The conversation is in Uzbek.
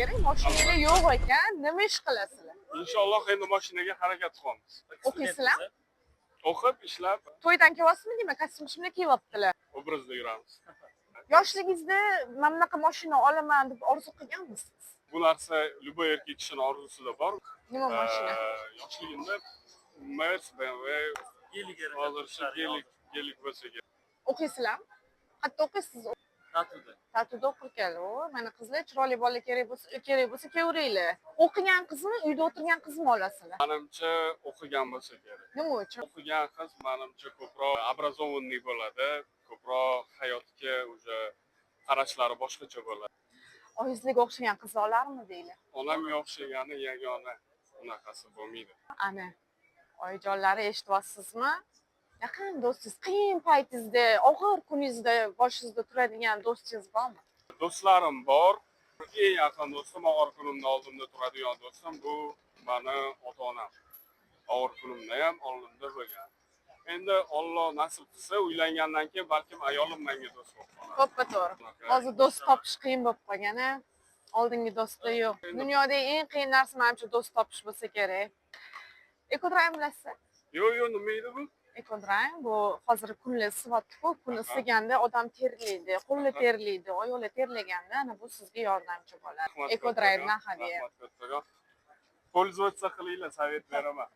kerak. Mashinalar yo'q ekan. Nima ish qilasizlar? Inshaalloh endi mashinaga harakat qilamiz. O'qiysizlar? O'qib, ishlab, To'ydan kelyapsizmi deyman, kostyum-shimni kiyyaptilar. obrazda yuramiz. Yoshligingizda mana bunaqa mashina olaman deb orzu qilganmisiz? Bu narsa любой erkak kishining orzusida bor. Nima mashina? Yoshligimda Mercedes, BMW, hozircha gelik bo'lsa kerak. O'qiysizlarmi? Qayerda o'qiysiz? Ta'tilda o'qir ekanlar. O, mana qizlar chiroyli bola kerak bo'lsa kelavringlar. O'qigan qizmi, uyda o'tirgan qizmi olasizlar? Menimcha o'qigan bo'lsa kerak. Nima uchun? O'qigan qiz menimcha ko'proq образованный bo'ladi, ko'proq hayotga уже qarashlari boshqacha bo'ladi. Oyizlarga o'xshagan qiz olarmi deylar? Onamga o'xshagani yagona unaqasi bo'lmaydi. Ana, oyijonlari eshityapsizmi? Yaqin do'stingiz, qiyin paytingizda, og'ir kuningizda boshingizda turadigan do'stingiz bormi? Do'stlarim bor. Eng yaqin do'stim, og'ir kunimda oldimda turadigan do'stim bu meni ota-onam. Og'ir kunimda ham oldimda bo'lgan. Endi Alloh nasib qilsa, uylangandan keyin balkim ayolim menga do'st bo'lib qoladi. To'ppa to'g'ri. Hozir do'st topish qiyin bo'lib qolgan-a. Oldingi do'stlar yo'q. Dunyoda eng qiyin narsa menimcha do'st topish bo'lsa kerak. Ekodrive bilasizmi? Yo'q, nima edi bu? Ekodrive bu hozir kunlar isyapti-ku, kun isiganda odam terlaydi, qo'li terlaydi, oyoqlar terlaganda ana bu sizga yordamchi bo'ladi. Ekodrivedan hadya. Pользоваться qilinglar, sovet beraman.